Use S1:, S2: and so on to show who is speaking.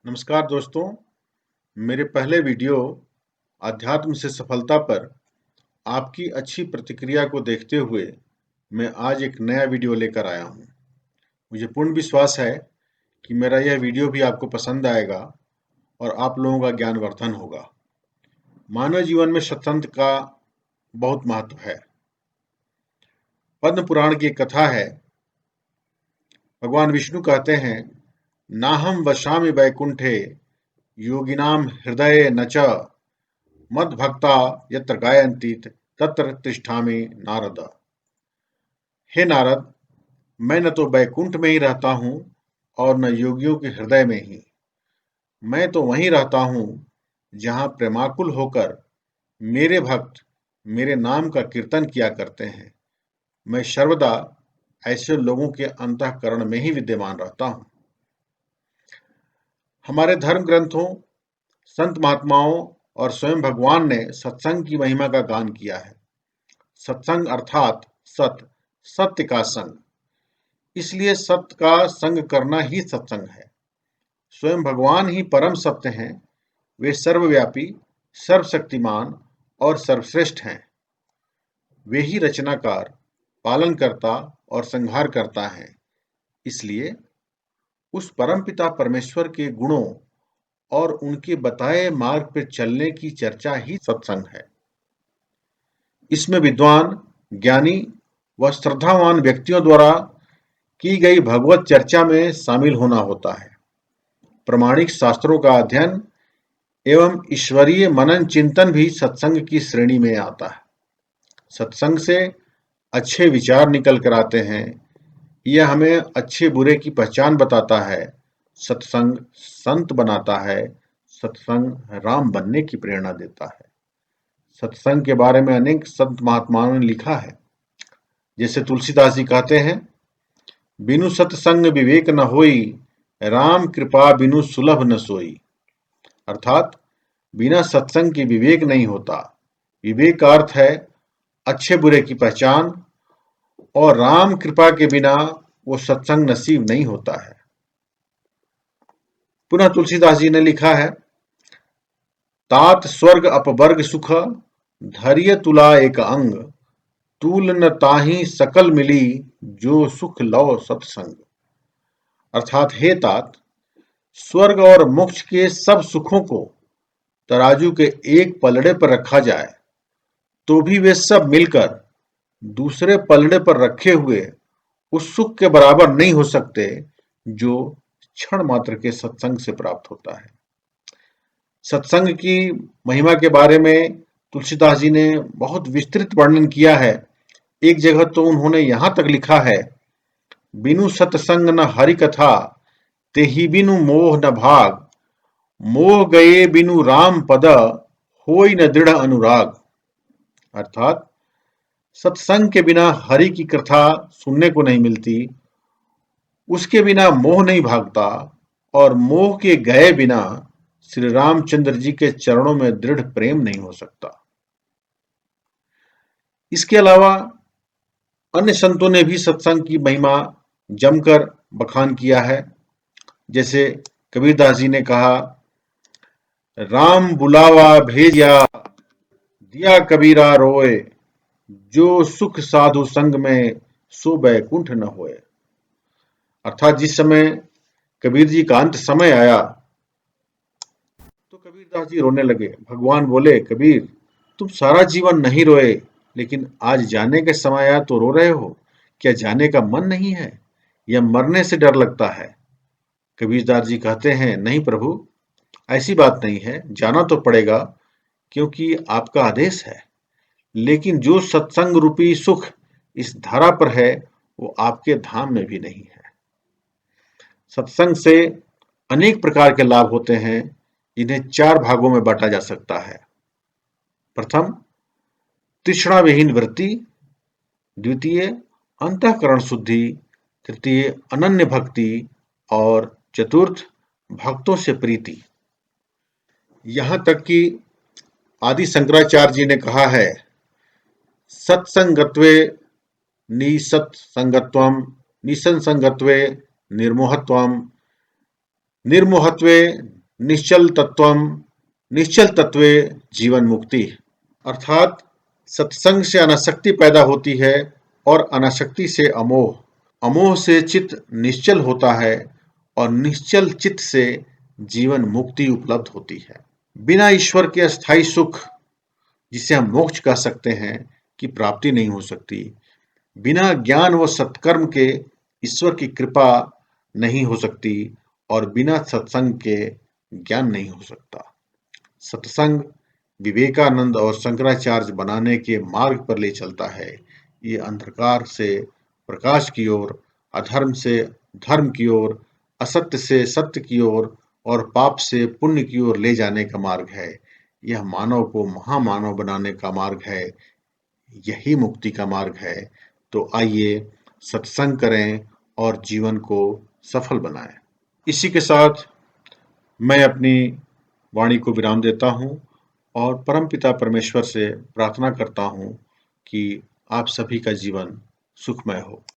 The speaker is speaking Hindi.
S1: नमस्कार दोस्तों। मेरे पहले वीडियो अध्यात्म से सफलता पर आपकी अच्छी प्रतिक्रिया को देखते हुए मैं आज एक नया वीडियो लेकर आया हूँ। मुझे पूर्ण विश्वास है कि मेरा यह वीडियो भी आपको पसंद आएगा और आप लोगों का ज्ञानवर्धन होगा। मानव जीवन में सत्संग का बहुत महत्व है। पद्म पुराण की एक कथा है। भगवान विष्णु कहते हैं, नाहम वशामि वैकुंठे योगिनाम हृदय न च मद्भक्ता यत्र गायन्ति तत्र तिष्ठामि नारद। हे नारद, मैं न तो बैकुंठ में ही रहता हूँ और न योगियों के हृदय में ही। मैं तो वहीं रहता हूँ जहाँ प्रेमाकुल होकर मेरे भक्त मेरे नाम का कीर्तन किया करते हैं। मैं सर्वदा ऐसे लोगों के अंतःकरण में ही विद्यमान रहता हूँ। हमारे धर्म ग्रंथों, संत महात्माओं और स्वयं भगवान ने सत्संग की महिमा का गान किया है। सत्संग अर्थात सत्य का संग। इसलिए सत्य का संग करना ही सत्संग है। स्वयं भगवान ही परम सत्य हैं। वे सर्वव्यापी, सर्वशक्तिमान और सर्वश्रेष्ठ हैं। वे ही रचनाकार, पालनकर्ता और संहारकर्ता हैं। इसलिए उस परमपिता परमेश्वर के गुणों और उनके बताए मार्ग पर चलने की चर्चा ही सत्संग है। इसमें विद्वान, ज्ञानी व श्रद्धावान व्यक्तियों द्वारा की गई भगवत चर्चा में शामिल होना होता है। प्रमाणिक शास्त्रों का अध्ययन एवं ईश्वरीय मनन चिंतन भी सत्संग की श्रेणी में आता है। सत्संग से अच्छे विचार निकल कर आते हैं। यह हमें अच्छे बुरे की पहचान बताता है। सत्संग संत बनाता है। सत्संग राम बनने की प्रेरणा देता है। सत्संग के बारे में अनेक संत महात्माओं ने लिखा है। जैसे तुलसीदास जी कहते हैं, बिनु सत्संग विवेक न होई, राम कृपा बिनु सुलभ न सोई। अर्थात बिना सत्संग के विवेक नहीं होता। विवेक का अर्थ है अच्छे बुरे की पहचान, और राम कृपा के बिना वो सत्संग नसीब नहीं होता है। पुनः तुलसीदास जी ने लिखा है, तात स्वर्ग अपवर्ग सुख, धैर्य तुला एक अंग, तूल न ताही सकल मिली, जो सुख लौ सत्संग। अर्थात हे तात, स्वर्ग और मोक्ष के सब सुखों को तराजू के एक पलड़े पर रखा जाए तो भी वे सब मिलकर दूसरे पलड़े पर रखे हुए उस सुख के बराबर नहीं हो सकते जो क्षण मात्र के सत्संग से प्राप्त होता है। सत्संग की महिमा के बारे में तुलसीदास जी ने बहुत विस्तृत वर्णन किया है। एक जगह तो उन्होंने यहां तक लिखा है, बिनु सत्संग न हरि कथा, तेहि बिनु मोह न भाग, मोह गए बिनु राम पद, होई न दृढ़ अनुराग। अर्थात सत्संग के बिना हरि की कथा सुनने को नहीं मिलती, उसके बिना मोह नहीं भागता, और मोह के गए बिना श्री रामचंद्र जी के चरणों में दृढ़ प्रेम नहीं हो सकता। इसके अलावा अन्य संतों ने भी सत्संग की महिमा जमकर बखान किया है। जैसे कबीरदास जी ने कहा, राम बुलावा भेजिया, दिया कबीरा रोए, जो सुख साधु संग में सो बैकुंठ न होए। अर्थात जिस समय कबीर जी का अंत समय आया तो कबीरदास जी रोने लगे। भगवान बोले, कबीर तुम सारा जीवन नहीं रोए, लेकिन आज जाने के समय आया तो रो रहे हो। क्या जाने का मन नहीं है या मरने से डर लगता है? कबीरदास जी कहते हैं, नहीं प्रभु, ऐसी बात नहीं है, जाना तो पड़ेगा क्योंकि आपका आदेश है। लेकिन जो सत्संग रूपी सुख इस धरा पर है वो आपके धाम में भी नहीं है। सत्संग से अनेक प्रकार के लाभ होते हैं, जिन्हें 4 भागों में बांटा जा सकता है। प्रथम, तृष्णा विहीन वृत्ति। द्वितीय, अंतःकरण शुद्धि। तृतीय, अनन्य भक्ति। और चतुर्थ, भक्तों से प्रीति। यहां तक कि आदि शंकराचार्य जी ने कहा है, सत्संगत्वे निसत्संगत्वम, निसंसंगत्वे निर्मोहत्वम, निर्मोहत्वे निश्चल तत्वम निश्चल तत्वे जीवन मुक्ति। अर्थात सत्संग से अनासक्ति पैदा होती है और अनासक्ति से अमोह, अमोह से चित्त निश्चल होता है और निश्चल चित्त से जीवन मुक्ति उपलब्ध होती है। बिना ईश्वर के अस्थायी सुख, जिसे हम मोक्ष कह सकते हैं, की प्राप्ति नहीं हो सकती। बिना ज्ञान व सत्कर्म के ईश्वर की कृपा नहीं हो सकती और बिना सत्संग के ज्ञान नहीं हो सकता। सत्संग विवेकानंद और शंकराचार्य बनाने के मार्ग पर ले चलता है। ये अंधकार से प्रकाश की ओर, अधर्म से धर्म की ओर, असत्य से सत्य की ओर और पाप से पुण्य की ओर ले जाने का मार्ग है। यह मानव को महामानव बनाने का मार्ग है। यही मुक्ति का मार्ग है। तो आइए सत्संग करें और जीवन को सफल बनाएं। इसी के साथ मैं अपनी वाणी को विराम देता हूं और परमपिता परमेश्वर से प्रार्थना करता हूं कि आप सभी का जीवन सुखमय हो।